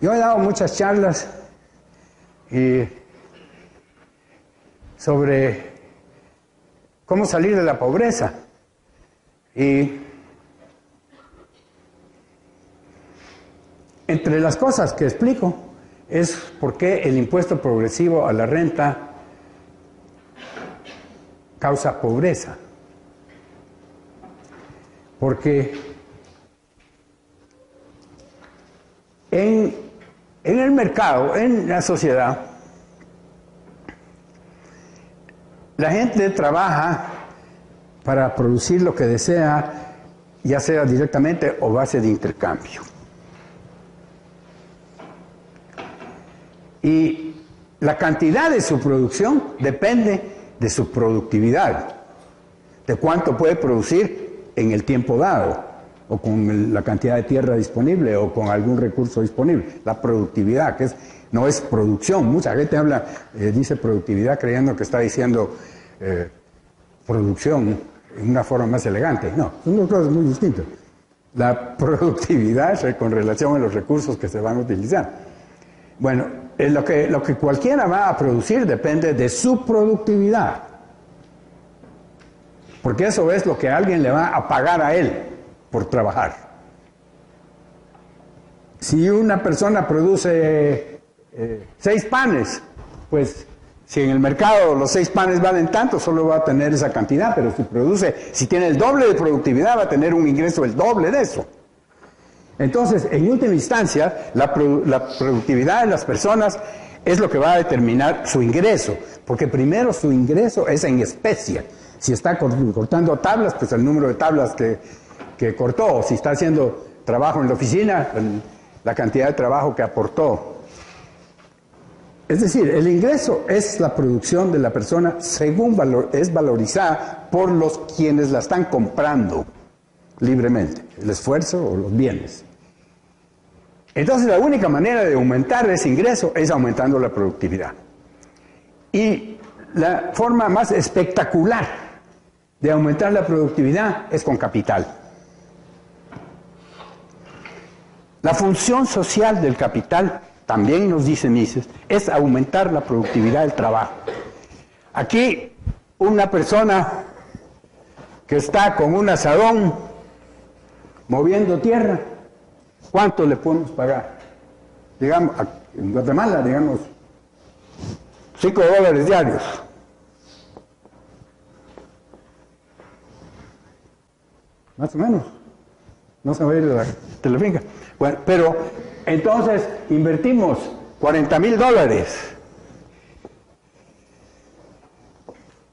Yo he dado muchas charlas sobre cómo salir de la pobreza. Y entre las cosas que explico es por qué el impuesto progresivo a la renta causa pobreza. Porque en el mercado, en la sociedad, la gente trabaja para producir lo que desea, ya sea directamente o base de intercambio. Y la cantidad de su producción depende de su productividad, de cuánto puede producir en el tiempo dado, o con la cantidad de tierra disponible, o con algún recurso disponible. La productividad, que no es producción. Mucha gente dice productividad creyendo que está diciendo producción en una forma más elegante. No, son dos cosas muy distintas. La productividad es con relación a los recursos que se van a utilizar. Bueno, lo que cualquiera va a producir depende de su productividad. Porque eso es lo que alguien le va a pagar a él por trabajar. Si una persona produce 6 panes, pues si en el mercado los 6 panes valen tanto, solo va a tener esa cantidad, pero si tiene el doble de productividad, va a tener un ingreso el doble de eso. Entonces, en última instancia, la productividad de las personas es lo que va a determinar su ingreso, porque primero su ingreso es en especie. Si está cortando tablas, pues el número de tablas que cortó. Si está haciendo trabajo en la oficina, la cantidad de trabajo que aportó. Es decir, el ingreso es la producción de la persona según es valorizada por los quienes la están comprando libremente, el esfuerzo o los bienes. Entonces la única manera de aumentar ese ingreso es aumentando la productividad. Y la forma más espectacular de aumentar la productividad es con capital. La función social del capital, también nos dice Mises, es aumentar la productividad del trabajo. Aquí una persona que está con un asadón moviendo tierra, ¿cuánto le podemos pagar? Digamos, en Guatemala, digamos, $5 diarios. Más o menos. No se va a ir de la telefinca. Bueno, pero entonces invertimos $40,000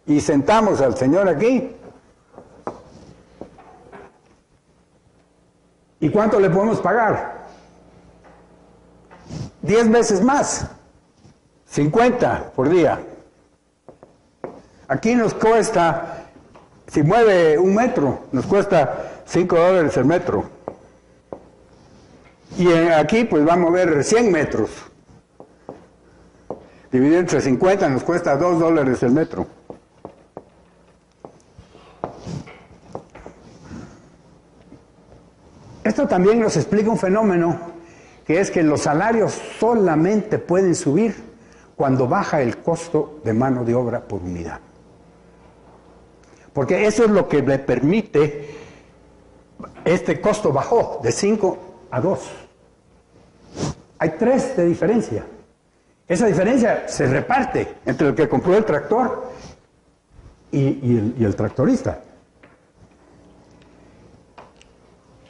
y sentamos al señor aquí. ¿Y cuánto le podemos pagar? 10 veces más. 50 por día. Aquí nos cuesta, si mueve 1 metro, nos cuesta $5 el metro. Y aquí pues va a mover 100 metros. Dividido entre 50 nos cuesta $2 el metro. Esto también nos explica un fenómeno, que es que los salarios solamente pueden subir cuando baja el costo de mano de obra por unidad. Porque eso es lo que le permite, este costo bajó de 5 a 2. Hay 3 de diferencia. Esa diferencia se reparte entre el que compró el tractor y el tractorista.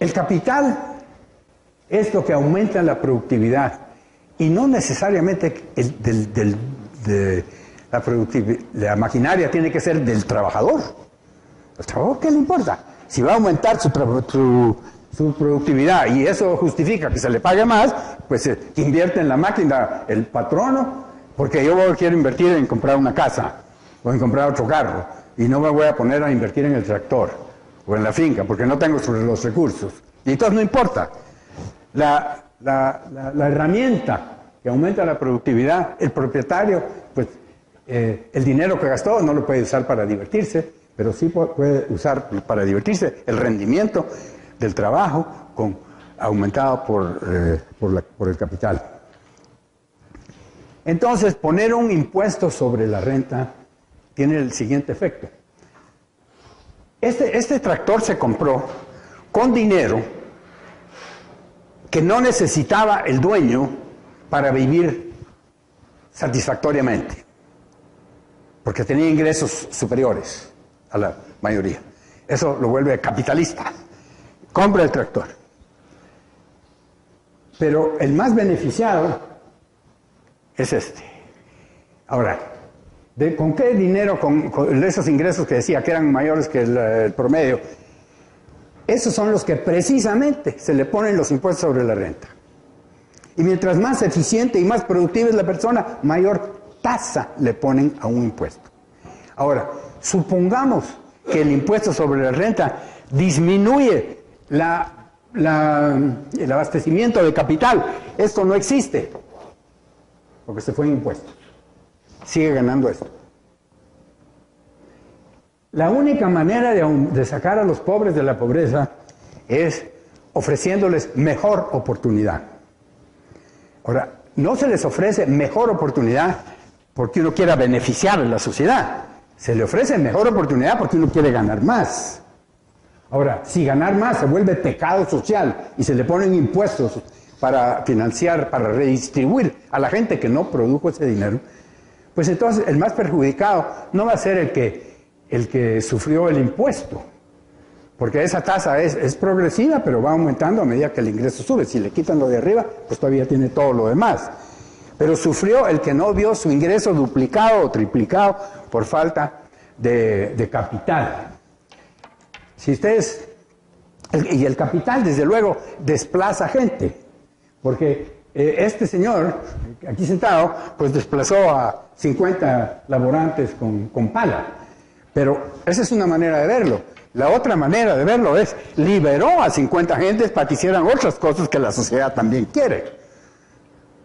El capital es lo que aumenta la productividad y no necesariamente la maquinaria tiene que ser del trabajador. ¿El trabajador qué le importa? Si va a aumentar su productividad y eso justifica que se le pague más, pues invierte en la máquina el patrono, porque yo quiero invertir en comprar una casa o en comprar otro carro y no me voy a poner a invertir en el tractor o en la finca, porque no tengo los recursos. Y entonces no importa. La herramienta que aumenta la productividad, el propietario, pues el dinero que gastó no lo puede usar para divertirse, pero sí puede usar para divertirse el rendimiento del trabajo con aumentada por el capital. Entonces, poner un impuesto sobre la renta tiene el siguiente efecto. Este tractor se compró con dinero que no necesitaba el dueño para vivir satisfactoriamente, porque tenía ingresos superiores a la mayoría. Eso lo vuelve capitalista. Compra el tractor. Pero el más beneficiado es este. Ahora, ¿con qué dinero, con esos ingresos que decía que eran mayores que el promedio? Esos son los que precisamente se le ponen los impuestos sobre la renta. Y mientras más eficiente y más productiva es la persona, mayor tasa le ponen a un impuesto. Ahora, supongamos que el impuesto sobre la renta disminuye el abastecimiento de capital. Esto no existe, porque se fue en impuestos. Sigue ganando esto. La única manera de sacar a los pobres de la pobreza es ofreciéndoles mejor oportunidad. Ahora, no se les ofrece mejor oportunidad porque uno quiera beneficiar a la sociedad. Se le ofrece mejor oportunidad porque uno quiere ganar más. Ahora, si ganar más se vuelve pecado social y se le ponen impuestos para financiar, para redistribuir a la gente que no produjo ese dinero, pues entonces el más perjudicado no va a ser el que sufrió el impuesto, porque esa tasa es progresiva, pero va aumentando a medida que el ingreso sube. Si le quitan lo de arriba, pues todavía tiene todo lo demás. Pero sufrió el que no vio su ingreso duplicado o triplicado por falta de capital. Si ustedes... Y el capital, desde luego, desplaza gente, porque este señor, aquí sentado, pues desplazó a 50 laborantes con pala. Pero esa es una manera de verlo. La otra manera de verlo es, liberó a 50 gentes para que hicieran otras cosas que la sociedad también quiere.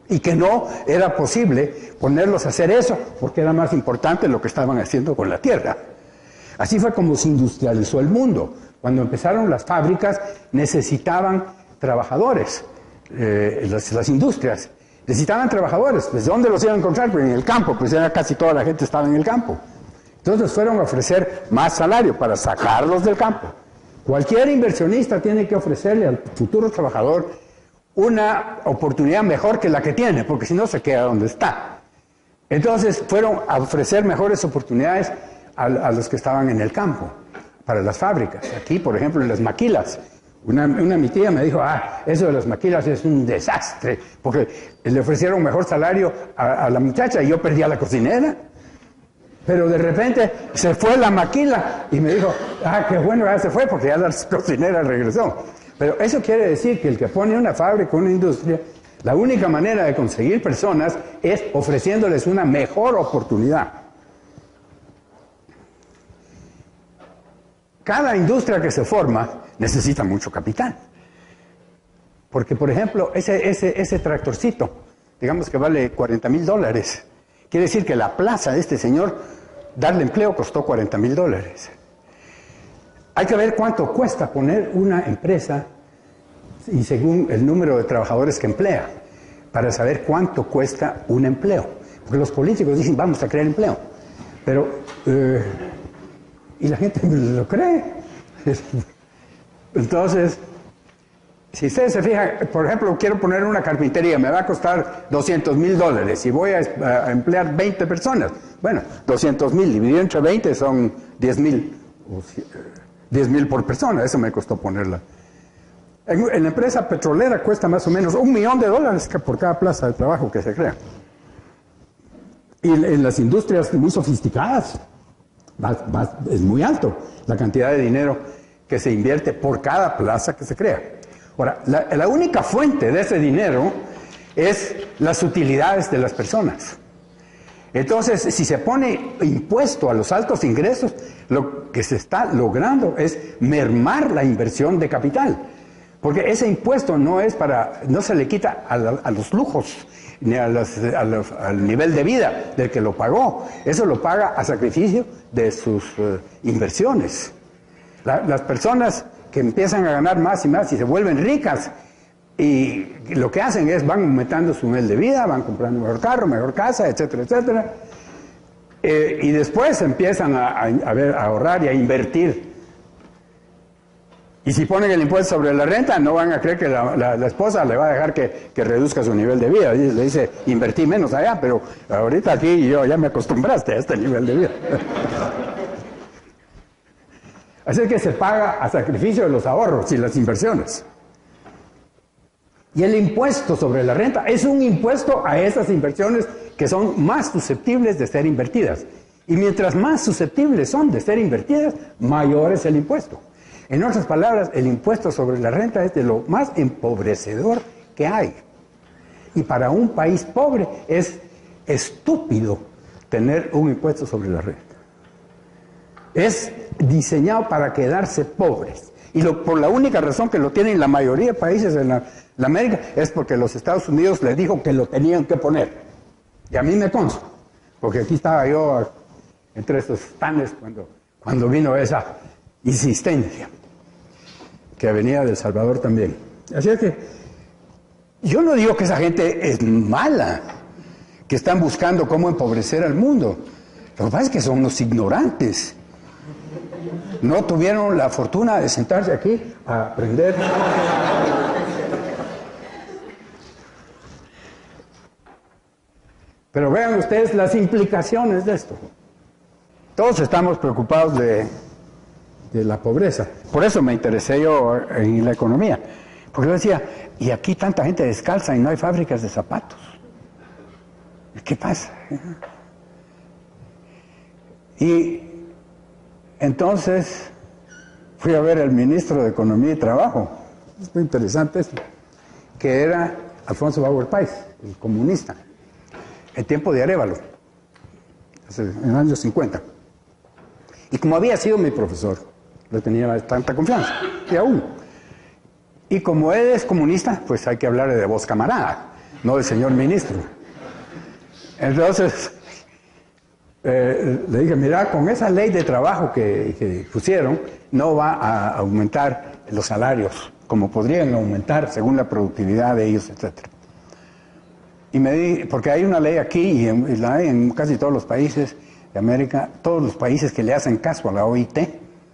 Y que no era posible ponerlos a hacer eso, porque era más importante lo que estaban haciendo con la tierra. Así fue como se industrializó el mundo. Cuando empezaron las fábricas, necesitaban trabajadores. Las industrias necesitaban trabajadores. ¿Desde dónde los iban a encontrar? Pues en el campo, pues ya casi toda la gente estaba en el campo. Entonces fueron a ofrecer más salario para sacarlos del campo. Cualquier inversionista tiene que ofrecerle al futuro trabajador una oportunidad mejor que la que tiene, porque si no se queda donde está. Entonces fueron a ofrecer mejores oportunidades a los que estaban en el campo, para las fábricas. Aquí, por ejemplo, en las maquilas. Mi tía me dijo, eso de las maquilas es un desastre, porque le ofrecieron mejor salario a la muchacha y yo perdí a la cocinera. Pero de repente se fue la maquila y me dijo, qué bueno, ya se fue porque ya la cocinera regresó. Pero eso quiere decir que el que pone una fábrica, una industria, la única manera de conseguir personas es ofreciéndoles una mejor oportunidad. Cada industria que se forma necesita mucho capital. Porque, por ejemplo, ese tractorcito, digamos que vale $40,000. Quiere decir que la plaza de este señor, darle empleo, costó $40,000. Hay que ver cuánto cuesta poner una empresa y según el número de trabajadores que emplea, para saber cuánto cuesta un empleo. Porque los políticos dicen, vamos a crear empleo. Pero, y la gente lo cree. Entonces, si ustedes se fijan, por ejemplo, quiero poner una carpintería, me va a costar $200,000 y voy a emplear 20 personas. Bueno, 200,000 dividido entre 20 son 10,000. 10,000 por persona, eso me costó ponerla. En la empresa petrolera cuesta más o menos $1 millón por cada plaza de trabajo que se crea. Y en las industrias muy sofisticadas es muy alto la cantidad de dinero que se invierte por cada plaza que se crea. Ahora, la única fuente de ese dinero es las utilidades de las personas. Entonces, si se pone impuesto a los altos ingresos, lo que se está logrando es mermar la inversión de capital. Porque ese impuesto no se le quita a los lujos, ni al nivel de vida del que lo pagó. Eso lo paga a sacrificio de sus inversiones. Las personas que empiezan a ganar más y más y se vuelven ricas, Y lo que hacen es, van aumentando su nivel de vida, van comprando mejor carro, mejor casa, etcétera, etcétera. Y después empiezan a ahorrar y a invertir. Y si ponen el impuesto sobre la renta, no van a creer que la esposa le va a dejar que reduzca su nivel de vida. Y le dice, invertí menos allá, pero ahorita aquí yo ya me acostumbraste a este nivel de vida. Así es que se paga a sacrificio de los ahorros y las inversiones. Y el impuesto sobre la renta es un impuesto a esas inversiones que son más susceptibles de ser invertidas. Y mientras más susceptibles son de ser invertidas, mayor es el impuesto. En otras palabras, el impuesto sobre la renta es de lo más empobrecedor que hay. Y para un país pobre es estúpido tener un impuesto sobre la renta. Es diseñado para quedarse pobres. Y por la única razón que lo tienen la mayoría de países en la América es porque los Estados Unidos les dijo que lo tenían que poner. Y a mí me consta, porque aquí estaba yo entre esos stands cuando vino esa insistencia, que venía de El Salvador también. Así es que yo no digo que esa gente es mala, que están buscando cómo empobrecer al mundo. Lo que pasa es que son unos ignorantes. No tuvieron la fortuna de sentarse aquí a aprender. Pero vean ustedes las implicaciones de esto. Todos estamos preocupados de la pobreza. Por eso me interesé yo en la economía. Porque yo decía, y aquí tanta gente descalza y no hay fábricas de zapatos. ¿Qué pasa? Y entonces fui a ver al ministro de Economía y Trabajo. Es muy interesante esto. Que era Alfonso Bauer Pais, el comunista. En tiempo de Arévalo. En los años 50. Y como había sido mi profesor, le tenía tanta confianza, y aún. Y como él es comunista, pues hay que hablarle de voz camarada, no del señor ministro. Entonces, le dije, mira, con esa ley de trabajo que pusieron, no va a aumentar los salarios, como podrían aumentar según la productividad de ellos, etcétera. Y porque hay una ley aquí, y la hay en casi todos los países de América, todos los países que le hacen caso a la OIT,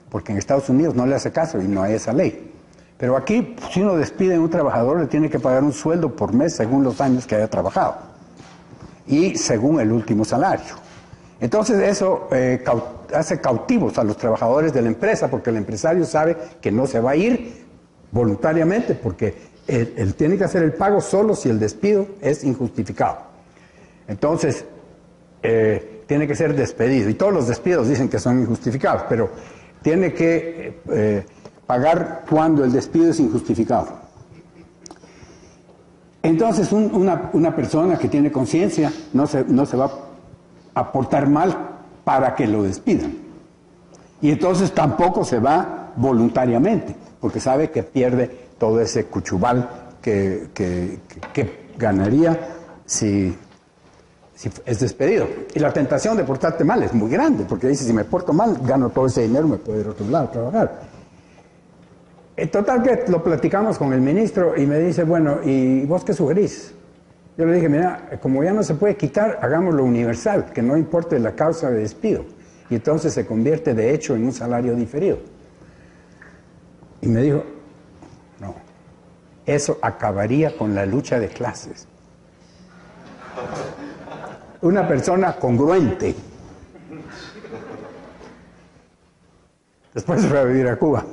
porque en Estados Unidos no le hace caso y no hay esa ley. Pero aquí, si uno despide a un trabajador, le tiene que pagar un sueldo por mes según los años que haya trabajado y según el último salario. Entonces eso hace cautivos a los trabajadores de la empresa, porque el empresario sabe que no se va a ir voluntariamente, porque él tiene que hacer el pago solo si el despido es injustificado. Entonces, tiene que ser despedido. Y todos los despidos dicen que son injustificados, pero tiene que pagar cuando el despido es injustificado. Entonces, una persona que tiene conciencia no se va a portar mal para que lo despidan. Y entonces tampoco se va voluntariamente, porque sabe que pierde todo ese cuchubal que ganaría si es despedido. Y la tentación de portarte mal es muy grande, porque dice, si me porto mal, gano todo ese dinero, me puedo ir a otro lado a trabajar. En total que lo platicamos con el ministro y me dice, bueno, ¿y vos qué sugerís? Yo le dije, mira, como ya no se puede quitar, hagámoslo universal, que no importe la causa de despido. Y entonces se convierte de hecho en un salario diferido. Y me dijo, no, eso acabaría con la lucha de clases. Una persona congruente. Después se fue a vivir a Cuba.